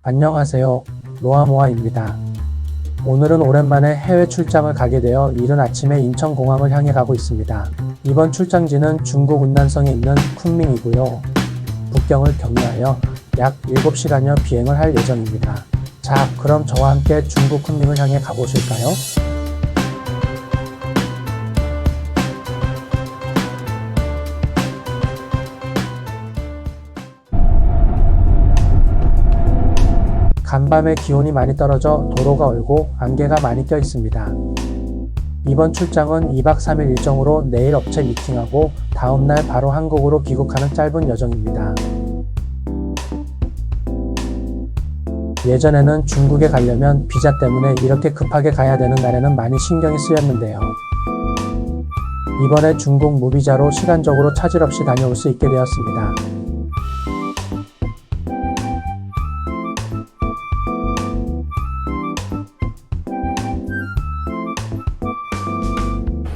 안녕하세요. 로아모아입니다. 오늘은 오랜만에 해외 출장을 가게 되어 이른 아침에 인천공항을 향해 가고 있습니다. 이번 출장지는 중국 운난성에 있는 쿤밍이고요. 북경을 경유하여 약 7시간여 비행을 할 예정입니다. 자, 그럼 저와 함께 중국 쿤밍을 향해 가보실까요? 간밤에 기온이 많이 떨어져 도로가 얼고 안개가 많이 껴 있습니다. 이번 출장은 2박 3일 일정으로 내일 업체 미팅하고 다음날 바로 한국으로 귀국하는 짧은 여정입니다. 예전에는 중국에 가려면 비자 때문에 이렇게 급하게 가야 되는 날에는 많이 신경이 쓰였는데요. 이번에 중국 무비자로 시간적으로 차질 없이 다녀올 수 있게 되었습니다.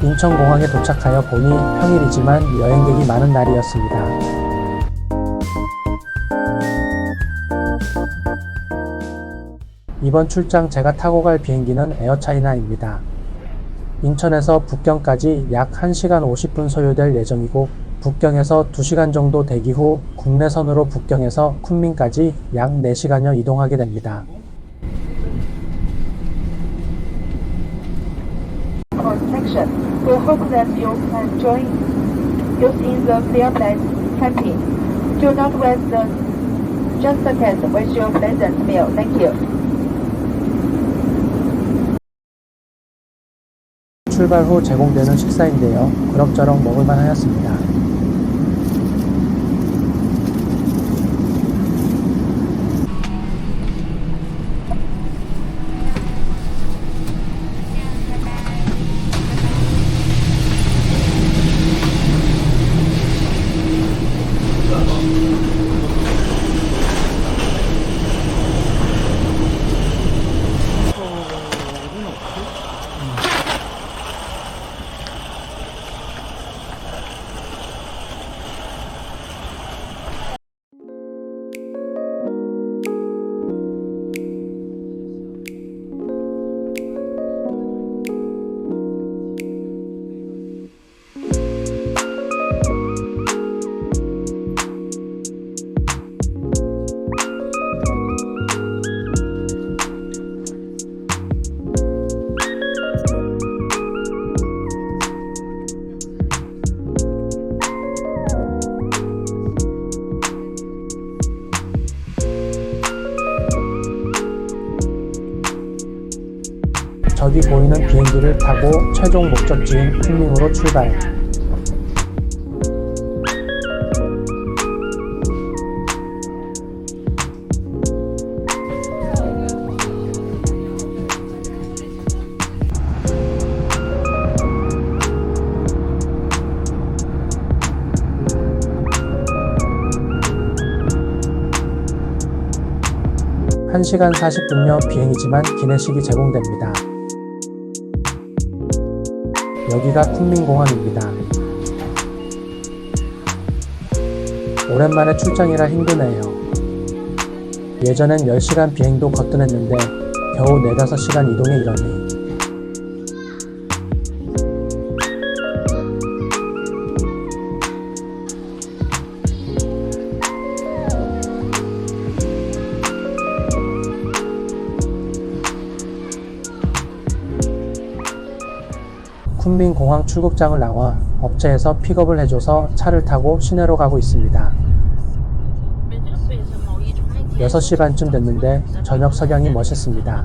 인천공항에 도착하여 보니 평일이지만 여행객이 많은 날이었습니다. 이번 출장 제가 타고 갈 비행기는 에어차이나입니다. 인천에서 북경까지 약 1시간 50분 소요될 예정이고 북경에서 2시간 정도 대기 후 국내선으로 북경에서 쿤밍까지 약 4시간여 이동하게 됩니다. We hope that you can join us in the clear place camping. Do not waste the just ticket with your pleasant meal. Thank you. 출발 후 제공되는 식사인데요. 그럭저럭 먹을만 하였습니다. 저기 보이는 비행기를 타고 최종 목적지인 쿤밍으로 출발. 한 1시간 40분여 비행이지만 기내식이 제공됩니다. 여기가 쿤밍공항입니다. 오랜만에 출장이라 힘드네요. 예전엔 10시간 비행도 거뜬했는데 겨우 4-5시간 이동에 이러니. 쿤밍 공항 출국장을 나와 업체에서 픽업을 해줘서 차를 타고 시내로 가고 있습니다. 6시 반쯤 됐는데 저녁 석양이 멋있습니다.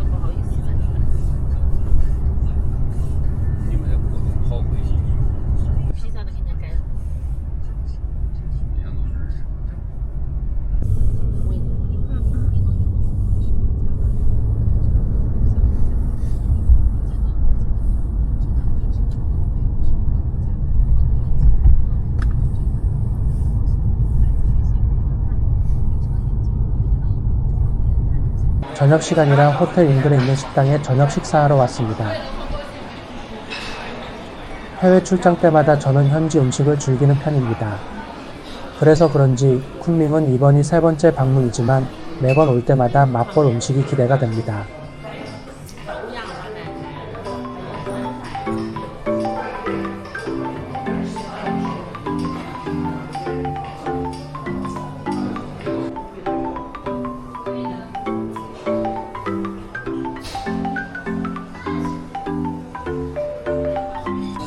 저녁 시간이라 호텔 인근에 있는 식당에 저녁 식사하러 왔습니다. 해외 출장 때마다 저는 현지 음식을 즐기는 편입니다. 그래서 그런지 쿤밍은 이번이 3번째 방문이지만 매번 올 때마다 맛볼 음식이 기대가 됩니다.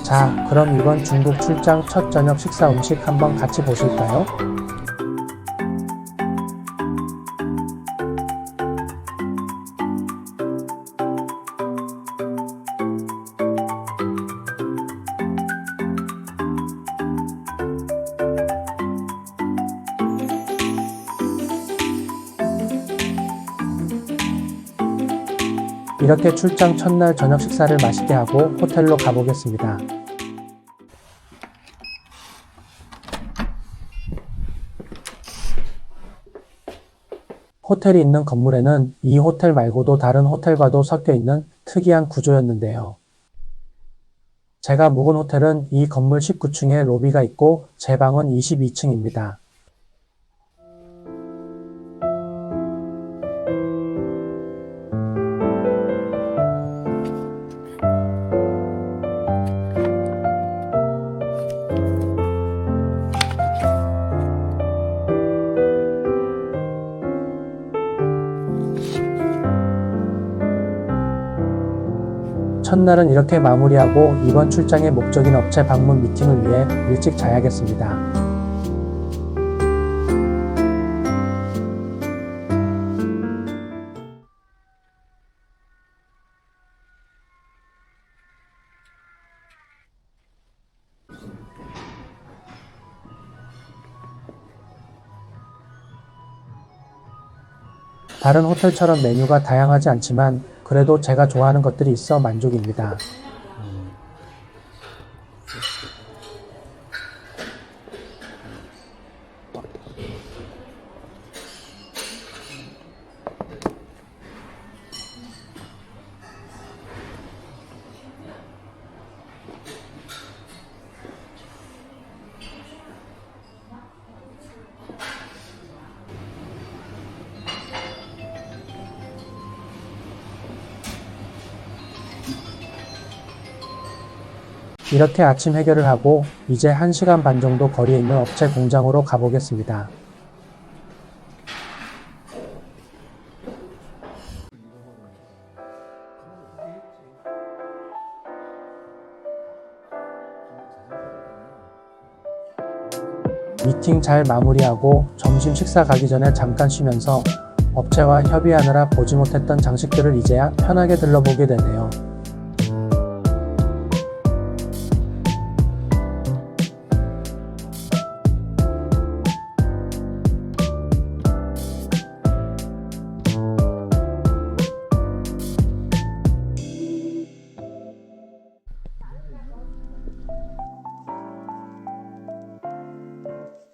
자, 그럼 이번 중국 출장 첫 저녁 식사 음식 한번 같이 보실까요? 이렇게 출장 첫날 저녁 식사를 맛있게 하고 호텔로 가보겠습니다. 호텔이 있는 건물에는 이 호텔 말고도 다른 호텔과도 섞여 있는 특이한 구조였는데요. 제가 묵은 호텔은 이 건물 19층에 로비가 있고 제 방은 22층입니다. 첫날은 이렇게 마무리하고 이번 출장의 목적인 업체 방문 미팅을 위해 일찍 자야겠습니다. 다른 호텔처럼 메뉴가 다양하지 않지만 그래도 제가 좋아하는 것들이 있어 만족입니다. 이렇게 아침 해결을 하고 이제 1시간 반 정도 거리에 있는 업체 공장으로 가보겠습니다. 미팅 잘 마무리하고 점심 식사 가기 전에 잠깐 쉬면서 업체와 협의하느라 보지 못했던 장식들을 이제야 편하게 들러보게 되네요.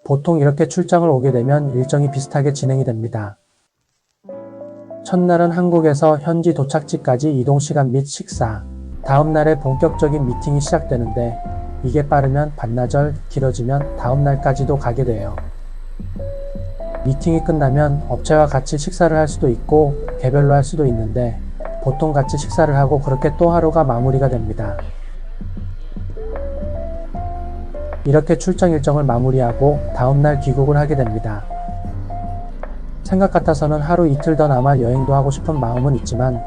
보통 이렇게 출장을 오게 되면 일정이 비슷하게 진행이 됩니다. 첫날은 한국에서 현지 도착지까지 이동시간 및 식사, 다음날에 본격적인 미팅이 시작되는데 이게 빠르면 반나절, 길어지면 다음날까지도 가게 돼요. 미팅이 끝나면 업체와 같이 식사를 할 수도 있고 개별로 할 수도 있는데 보통 같이 식사를 하고 그렇게 또 하루가 마무리가 됩니다. 이렇게 출장 일정을 마무리하고 다음날 귀국을 하게 됩니다. 생각 같아서는 하루 이틀 더 남아 여행도 하고 싶은 마음은 있지만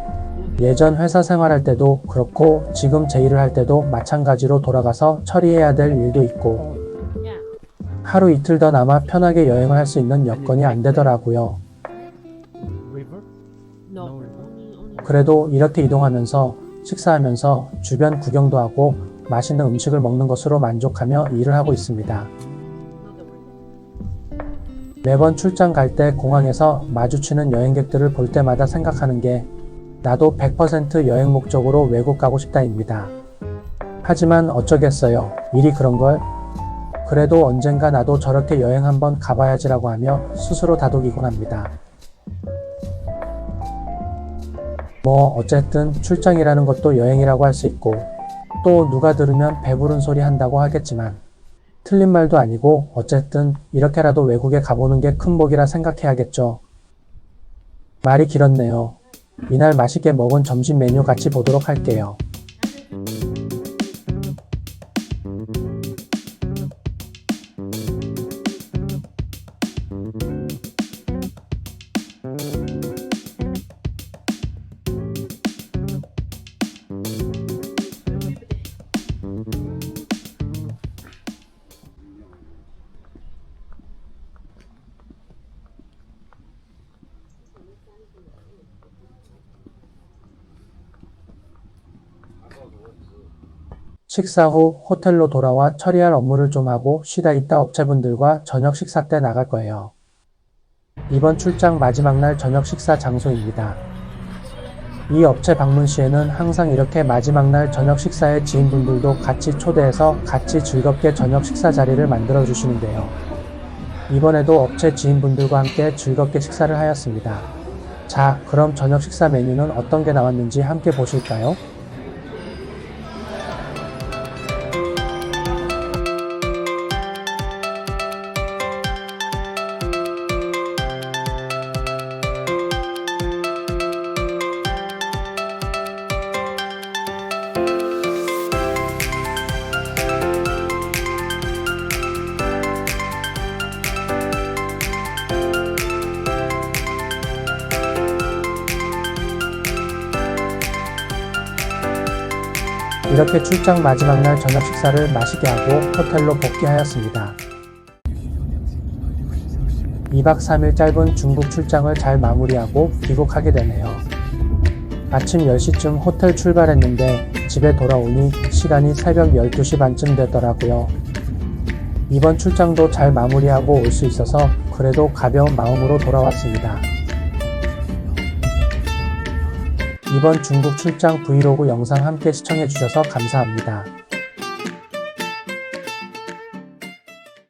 예전 회사 생활할 때도 그렇고 지금 제 일을 할 때도 마찬가지로 돌아가서 처리해야 될 일도 있고 하루 이틀 더 남아 편하게 여행을 할 수 있는 여건이 안 되더라고요. 그래도 이렇게 이동하면서 식사하면서 주변 구경도 하고 맛있는 음식을 먹는 것으로 만족하며 일을 하고 있습니다. 매번 출장 갈 때 공항에서 마주치는 여행객들을 볼 때마다 생각하는 게 나도 100% 여행 목적으로 외국 가고 싶다입니다. 하지만 어쩌겠어요. 일이 그런걸. 그래도 언젠가 나도 저렇게 여행 한번 가봐야지라고 하며 스스로 다독이곤 합니다. 뭐 어쨌든 출장이라는 것도 여행이라고 할 수 있고 또 누가 들으면 배부른 소리 한다고 하겠지만 틀린 말도 아니고 어쨌든 이렇게라도 외국에 가보는 게 큰 복이라 생각해야겠죠. 말이 길었네요. 이날 맛있게 먹은 점심 메뉴 같이 보도록 할게요. 식사 후 호텔로 돌아와 처리할 업무를 좀 하고 쉬다 있다 업체분들과 저녁 식사 때 나갈 거예요. 이번 출장 마지막 날 저녁 식사 장소입니다. 이 업체 방문 시에는 항상 이렇게 마지막 날 저녁 식사에 지인분들도 같이 초대해서 같이 즐겁게 저녁 식사 자리를 만들어 주시는데요. 이번에도 업체 지인분들과 함께 즐겁게 식사를 하였습니다. 자, 그럼 저녁 식사 메뉴는 어떤 게 나왔는지 함께 보실까요? 이렇게 출장 마지막 날 저녁 식사를 맛있게 하고 호텔로 복귀하였습니다. 2박 3일 짧은 중국 출장을 잘 마무리하고 귀국하게 되네요. 아침 10시쯤 호텔 출발했는데 집에 돌아오니 시간이 새벽 12시 반쯤 되더라고요. 이번 출장도 잘 마무리하고 올 수 있어서 그래도 가벼운 마음으로 돌아왔습니다. 이번 중국 출장 브이로그 영상 함께 시청해주셔서 감사합니다.